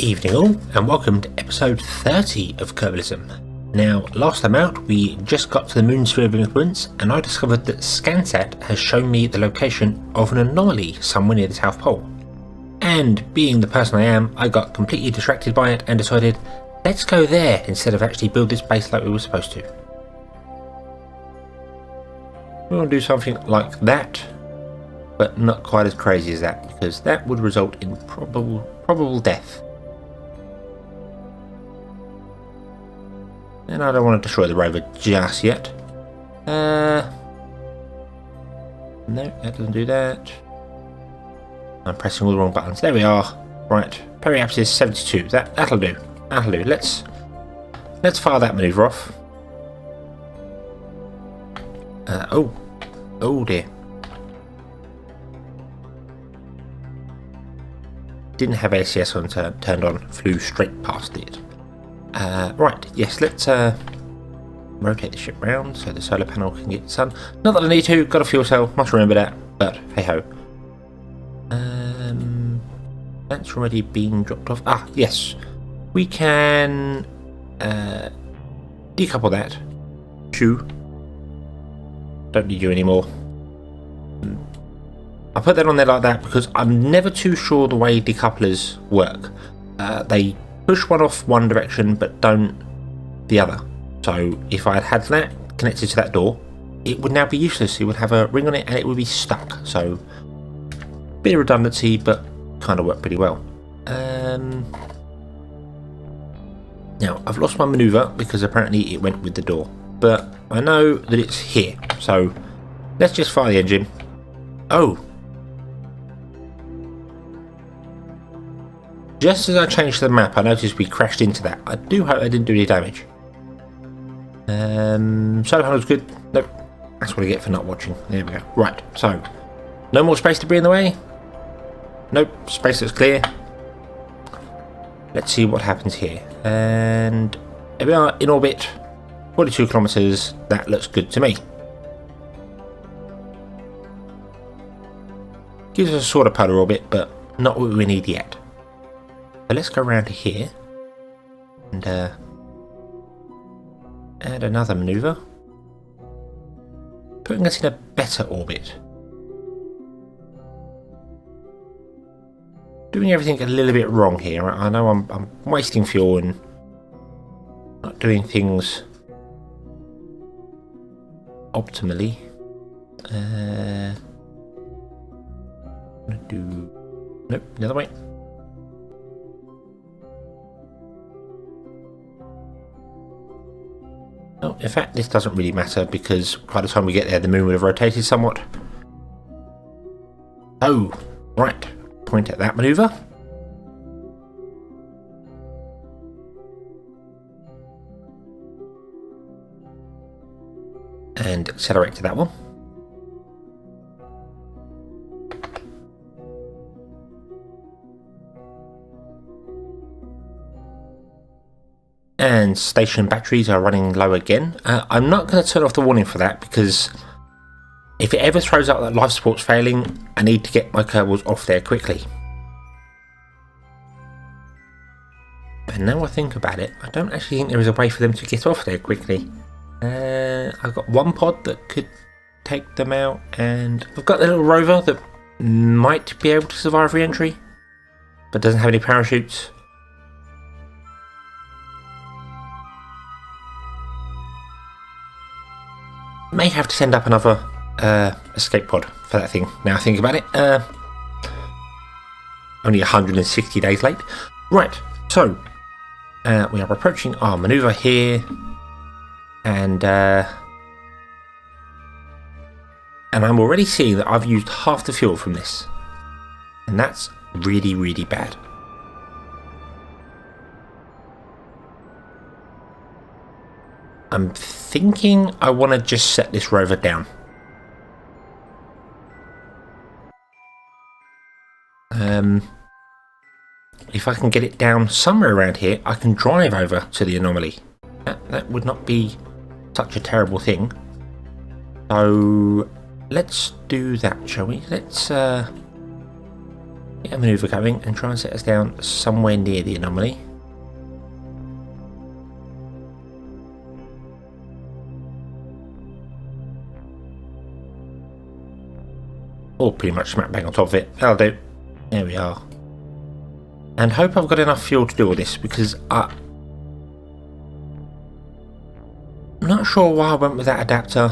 Evening all, and welcome to episode 30 of Kerbalism. Now, last time out we just got to the moon sphere of influence, and I discovered that Scansat has shown me the location of an anomaly somewhere near the South Pole. And being the person I am, I got completely distracted by it and decided, let's go there instead of actually build this base like we were supposed to. We're going to do something like that, but not quite as crazy as that, because that would result in probable death. And I don't want to destroy the rover just yet. No, that doesn't do that. I'm pressing all the wrong buttons. There we are. Right, periapsis 72. That'll do. That'll do. Let's fire that manoeuvre off. Oh dear. Didn't have ACS on turned on. Flew straight past it. Right, yes, let's rotate the ship round so the solar panel can get sun. Not that I need to, got a fuel cell, must remember that, but hey ho. That's already been dropped off. Ah, yes, we can decouple that. Shoo. Don't need you anymore. I put that on there like that because I'm never too sure the way decouplers work. They push one off one direction but don't the other. So if I had that connected to that door, it would now be useless. It would have a ring on it and it would be stuck. So bit of redundancy, but kind of worked pretty well. Now I've lost my maneuver because apparently it went with the door, but I know that it's here. So let's just fire the engine. Oh. Just as I changed the map, I noticed we crashed into that. I do hope I didn't do any damage. Solar panel's good. Nope. That's what I get for not watching. There we go. Right, so no more space debris in the way. Nope, space looks clear. Let's see what happens here. And here we are in orbit. 42 kilometers. That looks good to me. Gives us a sort of polar orbit, but not what we need yet. So let's go around to here and add another maneuver, putting us in a better orbit. Doing everything a little bit wrong here. I know I'm wasting fuel and not doing things optimally. I'm gonna do the other way. Oh, in fact, this doesn't really matter because by the time we get there, the moon would have rotated somewhat. Oh, right. Point at that maneuver. And accelerate to that one. And station batteries are running low again. I'm not going to turn off the warning for that because if it ever throws up that life support's failing, I need to get my Kerbals off there quickly. But now I think about it, I don't actually think there is a way for them to get off there quickly. I've got one pod that could take them out, and I've got the little rover that might be able to survive re-entry, but doesn't have any parachutes. May have to send up another escape pod for that thing. Now I think about it, only 160 days late. Right, so we are approaching our maneuver here, and I'm already seeing that I've used half the fuel from this, and that's really, really bad. I'm thinking I want to just set this rover down. If I can get it down somewhere around here, I can drive over to the anomaly. That would not be such a terrible thing. So let's do that, shall we? Let's Get a manoeuvre going and try and set us down somewhere near the anomaly. Or pretty much smack bang on top of it. That'll do. There we are. And hope I've got enough fuel to do all this, because I'm not sure why I went with that adapter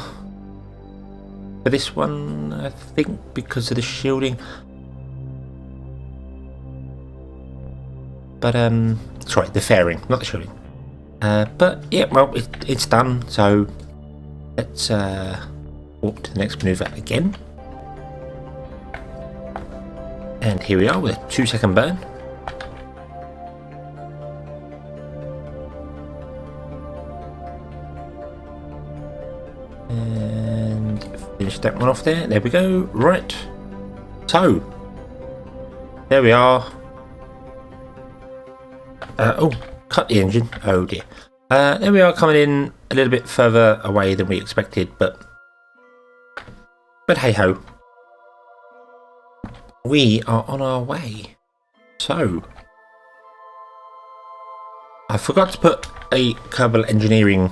for this one. I think because of the shielding. But sorry, the fairing, not the shielding. But yeah, well, it's done. So let's walk to the next manoeuvre again. And here we are with a 2-second burn. And finish that one off there. There we go. Right. So there we are. Oh, cut the engine. Oh dear. There we are, coming in a little bit further away than we expected, but hey ho. We are on our way. So I forgot to put a Kerbal engineering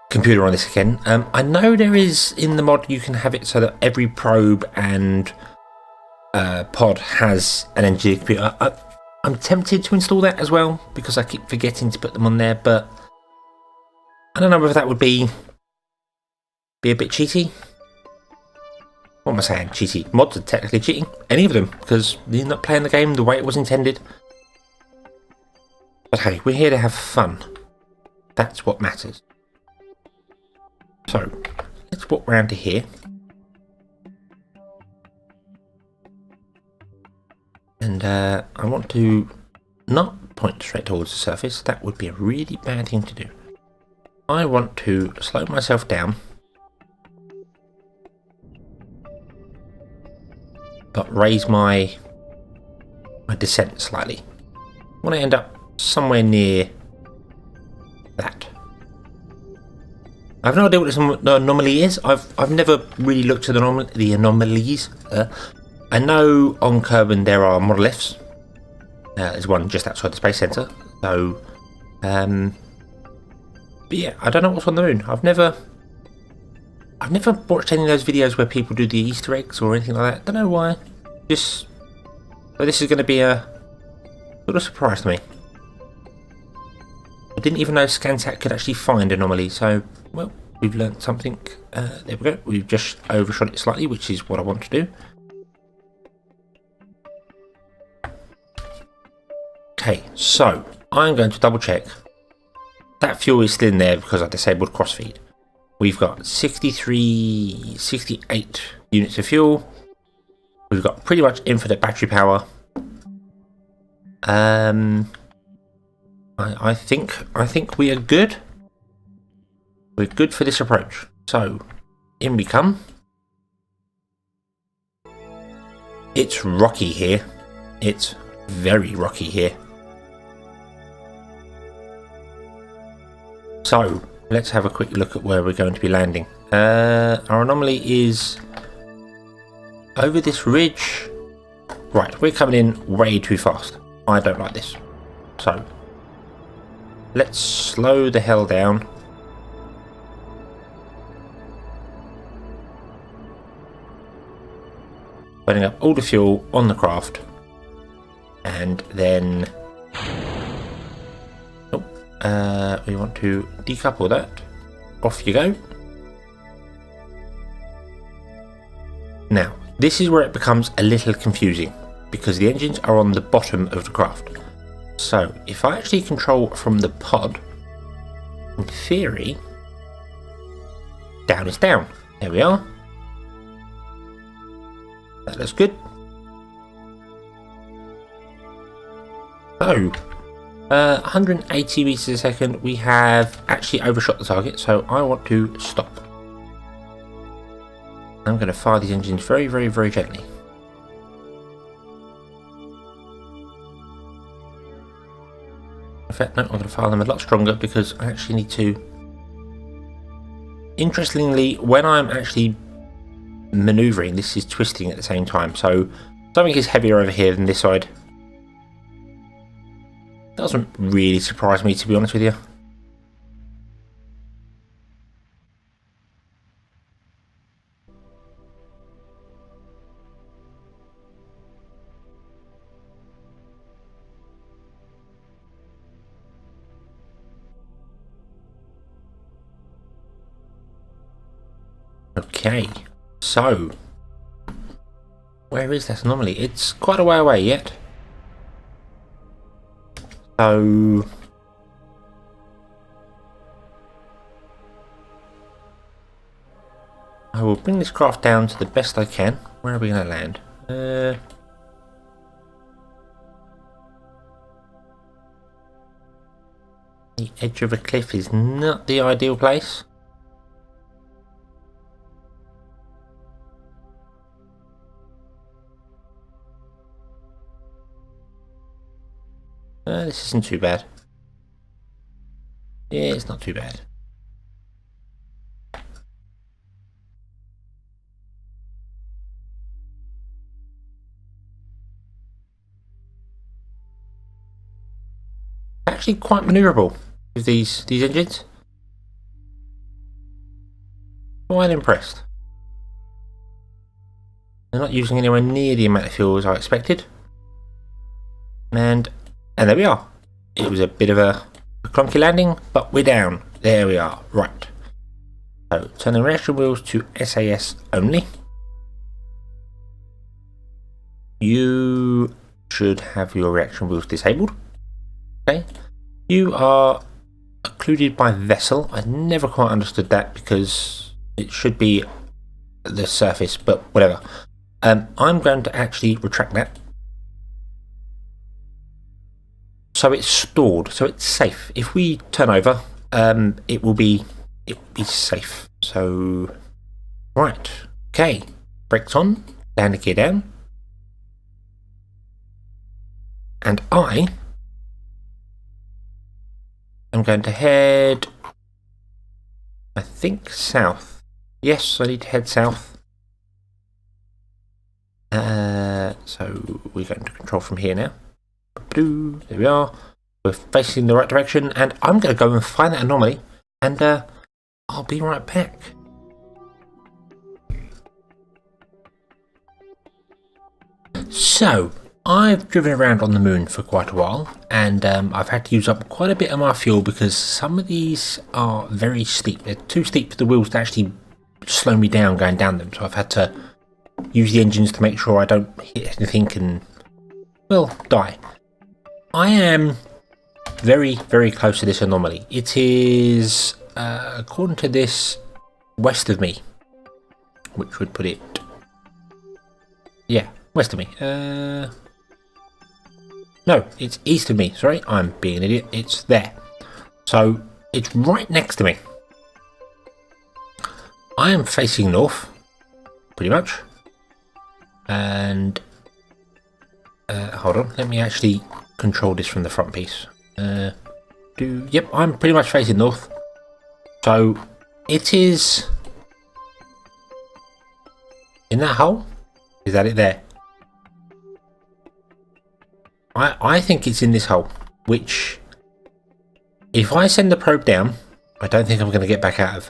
computer on this again. I know there is in the mod you can have it so that every probe and pod has an engineering computer. I'm tempted to install that as well because I keep forgetting to put them on there, but I don't know whether that would be a bit cheaty. What am I saying? Cheaty. Mods are technically cheating. Any of them, because you're not playing the game the way it was intended. But hey, we're here to have fun. That's what matters. So, let's walk round to here. And I want to not point straight towards the surface. That would be a really bad thing to do. I want to slow myself down, but raise my descent slightly. I want to end up somewhere near that. I have no idea what the anomaly is. I've never really looked at the anomalies. I know on Kerbal there are monoliths. There's one just outside the space center. So, but yeah, I don't know what's on the moon. I've never watched any of those videos where people do the Easter eggs or anything like that. Don't know why. Just, but this is going to be a sort of surprise to me. I didn't even know ScanSat could actually find anomalies. So, well, we've learnt something. There we go. We've just overshot it slightly, which is what I want to do. Okay, so I'm going to double check that fuel is still in there because I disabled crossfeed. We've got 68 units of fuel. We've got pretty much infinite battery power. I think we are good. We're good for this approach. So in we come. It's rocky here. It's very rocky here. So let's have a quick look at where we're going to be landing. Our anomaly is over this ridge. Right, we're coming in way too fast. I don't like this. So let's slow the hell down. Burning up all the fuel on the craft. And then we want to decouple that. Off you go. Now, this is where it becomes a little confusing because the engines are on the bottom of the craft. So, if I actually control from the pod, in theory, down is down. There we are. That looks good. So, 180 meters a second, we have actually overshot the target, so I want to stop. I'm going to fire these engines very, very, very gently. In fact, no, I'm going to fire them a lot stronger because I actually need to... Interestingly, when I'm actually manoeuvring, this is twisting at the same time. So something is heavier over here than this side. Doesn't really surprise me, to be honest with you. Okay, so where is this anomaly? It's quite a way away yet. So I will bring this craft down to the best I can. Where are we going to land? The edge of a cliff is not the ideal place. This isn't too bad. Yeah, it's not too bad. Actually quite manoeuvrable with these engines. Quite impressed. They're not using anywhere near the amount of fuel as I expected. And there we are. It was a bit of a clunky landing, but we're down. There we are. Right. So turn the reaction wheels to SAS only. You should have your reaction wheels disabled. Okay. You are occluded by vessel. I never quite understood that because it should be the surface, but whatever. I'm going to actually retract that. So it's stored, so it's safe. If we turn over, it will be safe. So right, okay. Brakes on, landing gear down, and I am going to head, I think, south. Yes, I need to head south. So we're going to control from here now. There we are. We're facing the right direction, and I'm going to go and find that anomaly, and I'll be right back. So I've driven around on the moon for quite a while, and I've had to use up quite a bit of my fuel because some of these are very steep. They're too steep for the wheels to actually slow me down going down them, so I've had to use the engines to make sure I don't hit anything and, well, die. I am very, very close to this anomaly. It is, according to this, west of me, which would put it, yeah, west of me. No, it's east of me. Sorry, I'm being an idiot. It's there. So it's right next to me. I am facing north, pretty much. And hold on, let me actually control this from the front piece. Yep, I'm pretty much facing north. So it is in that hole. Is that it there? I think it's in this hole, which if I send the probe down, I don't think I'm going to get back out of.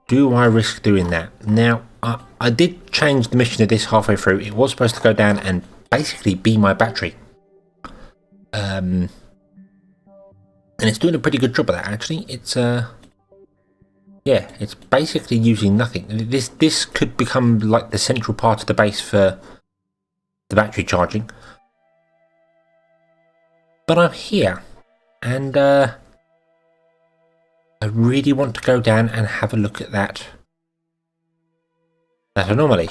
Do I risk doing that? Now, I did change the mission of this halfway through. It was supposed to go down and basically be my battery. And it's doing a pretty good job of that, actually. It's, yeah, it's basically using nothing. This could become like the central part of the base for the battery charging. But I'm here, and I really want to go down and have a look at that anomaly.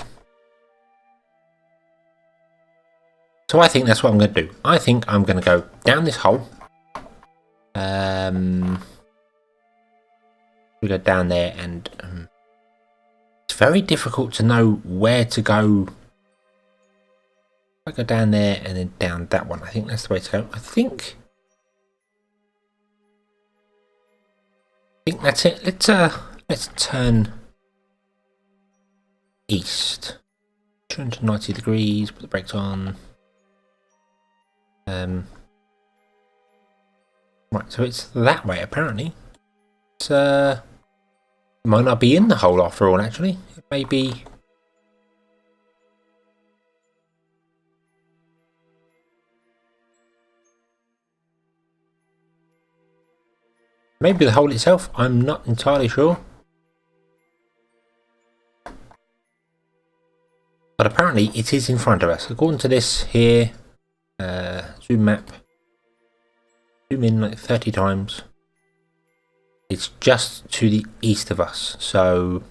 So I think that's what I'm going to do. I think I'm going to go down this hole. We go down there, and it's very difficult to know where to go. I go down there and then down that one. I think that's the way to go. I think think that's it. Let's turn east. 290 degrees, put the brakes on. Right, so it's that way apparently. It's it might not be in the hole after all, actually. It may be. Maybe the hole itself, I'm not entirely sure. But apparently it is in front of us. According to this here, zoom map, zoom in like 30 times. It's just to the east of us, so...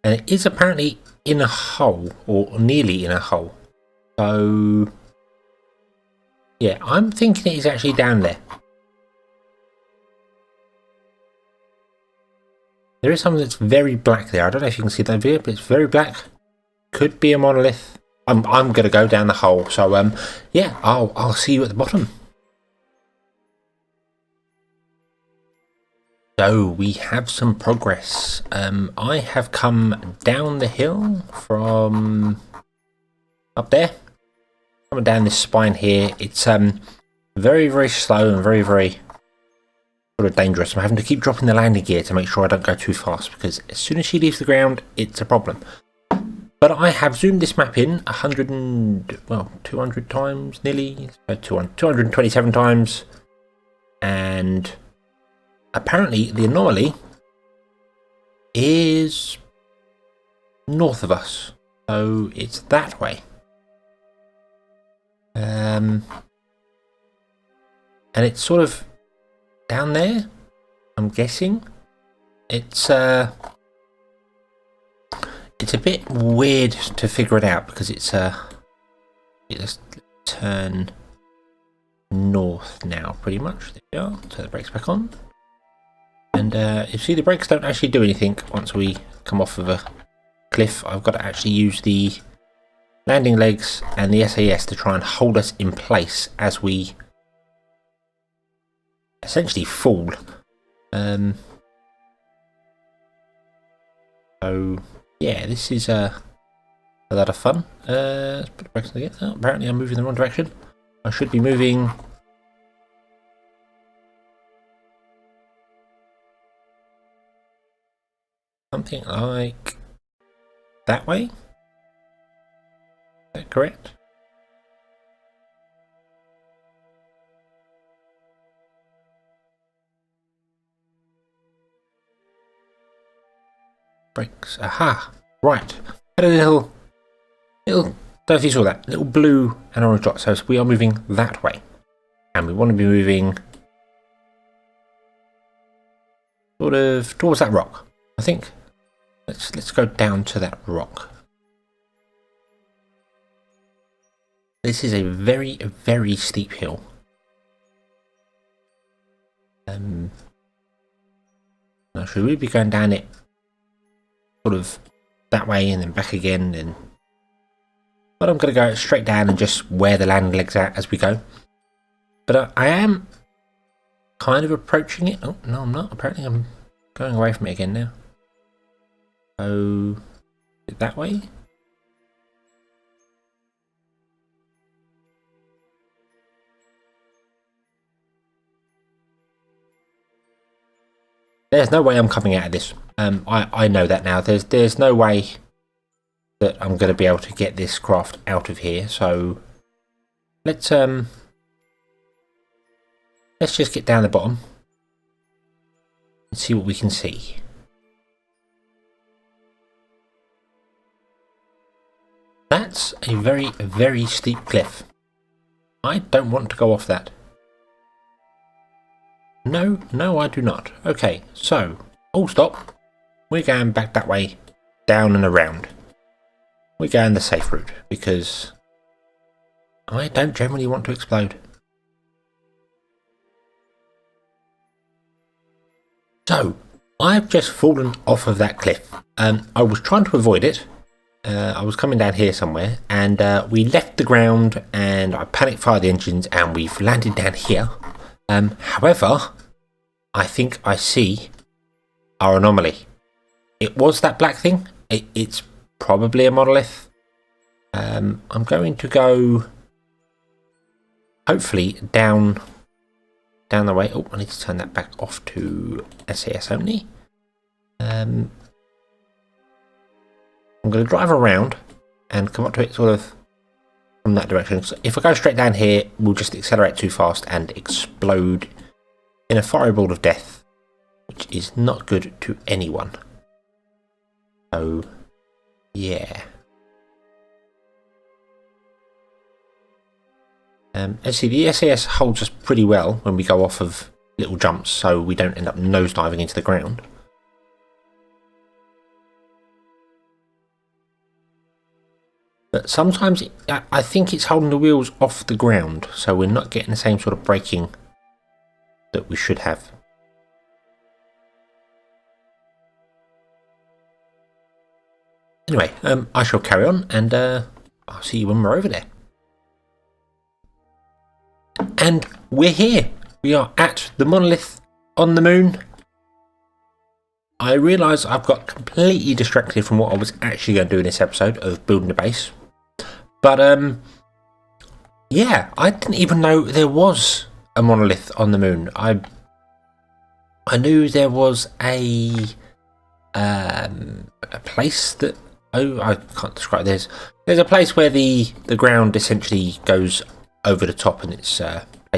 And it is apparently in a hole, or nearly in a hole. So... yeah, I'm thinking it is actually down there. There is something that's very black there. I don't know if you can see that video, but it's very black. Could be a monolith. I'm gonna go down the hole. So yeah, I'll see you at the bottom. So we have some progress. I have come down the hill from up there. Coming down this spine here. It's very, very slow and very, very sort of dangerous. I'm having to keep dropping the landing gear to make sure I don't go too fast, because as soon as she leaves the ground, it's a problem. But I have zoomed this map in 200 times nearly, 227 times, and apparently the anomaly is north of us, so it's that way. And it's sort of down there, I'm guessing. It's a bit weird to figure it out, because it's let's turn north now, pretty much. There we are. Turn the brakes back on, and you see the brakes don't actually do anything once we come off of a cliff. I've got to actually use the landing legs and the SAS to try and hold us in place as we essentially fall. So yeah, this is a lot of fun. Let's put the brakes on again. Oh, apparently I'm moving in the wrong direction. I should be moving something like that way. Is that correct? Brakes. Aha! Right. Had a little, don't know if you saw that, little blue and orange dot. So we are moving that way, and we want to be moving sort of towards that rock. I think. Let's go down to that rock. This is a very, very steep hill. Now should we be going down it sort of that way and then back again? And but I'm going to go straight down and just wear the landing legs out as we go. But I am kind of approaching it. Oh no, I'm not. Apparently I'm going away from it again now. Oh, that way? There's no way I'm coming out of this. I know that now. There's no way that I'm going to be able to get this craft out of here. So let's just get down the bottom and see what we can see. That's a very, very steep cliff. I don't want to go off that. No, I do not. Okay, so, all stop. We're going back that way, down and around. We're going the safe route, because I don't generally want to explode. So, I've just fallen off of that cliff. I was trying to avoid it, I was coming down here somewhere, and we left the ground, and I panic fired the engines, and we've landed down here. However, I think I see our anomaly. It was that black thing. It's probably a monolith. I'm going to go, hopefully, down the way. Oh, I need to turn that back off to SAS only. I'm going to drive around and come up to it sort of from that direction. So if I go straight down here, we'll just accelerate too fast and explode in a fiery ball of death, which is not good to anyone. So, yeah. As you see, the SAS holds us pretty well when we go off of little jumps, so we don't end up nosediving into the ground. But sometimes I think it's holding the wheels off the ground, so we're not getting the same sort of braking that we should have. Anyway, I shall carry on, and I'll see you when we're over there. And we're here. We are at the Monolith on the moon. I realise I've got completely distracted from what I was actually going to do in this episode of building the base. But, yeah, I didn't even know there was a monolith on the moon. I knew there was a place that... Oh, I can't describe this. There's a place where the ground essentially goes over the top, and it's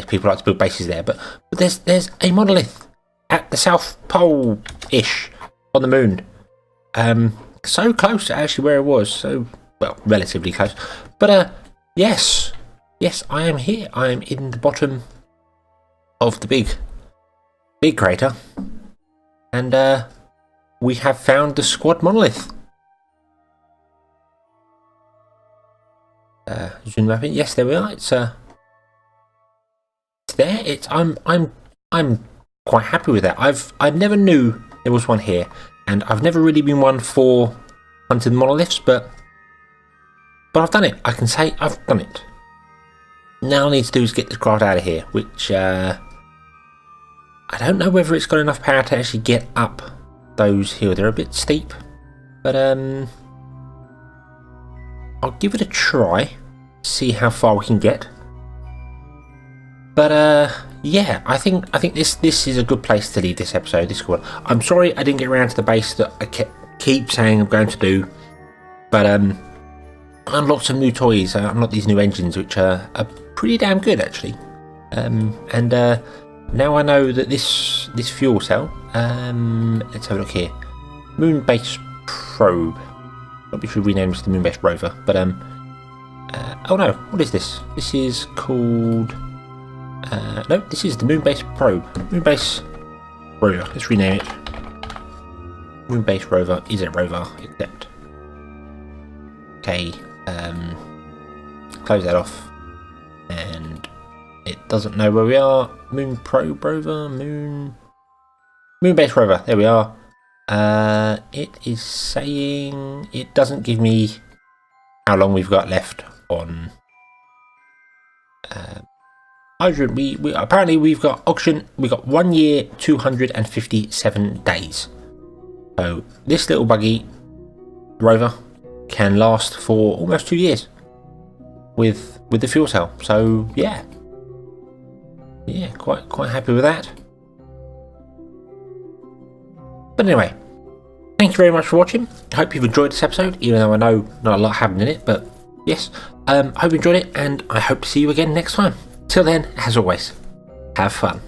people like to build bases there. But there's a monolith at the South Pole-ish on the moon. So close to actually where it was. So, well, relatively close. But yes, I am here. I am in the bottom of the big crater, and we have found the squad monolith. Zoom mapping. Yes, there we are. It's there. I'm quite happy with that. I never knew there was one here, and I've never really been one for hunting monoliths, but I've done it. I can say I've done it. Now all I need to do is get this craft out of here, which I don't know whether it's got enough power to actually get up those hills. They're a bit steep, but I'll give it a try, see how far we can get. But yeah, I think this is a good place to leave this episode. This squad. I'm sorry I didn't get around to the base that I keep saying I'm going to do, but I unlocked some new toys. I unlocked these new engines, which are pretty damn good actually. And now I know that this fuel cell. Let's have a look here. Moon base probe. Probably should rename this the moon base rover. But oh no, what is this? This is called. No, this is the moon base probe. Moon base rover. Let's rename it. Moon base rover is a rover, except. Okay. Close that off, and it doesn't know where we are. Moon probe rover, moon base rover. There we are. It is saying it doesn't give me how long we've got left on hydrogen. We apparently we've got oxygen. We've got 1 year, 257 days. So this little buggy rover can last for almost 2 years with the fuel cell. So yeah, quite happy with that. But anyway, thank you very much for watching. I hope you've enjoyed this episode, even though I know not a lot happened in it. But yes, I hope you enjoyed it, and I hope to see you again next time. Till then, as always, have fun.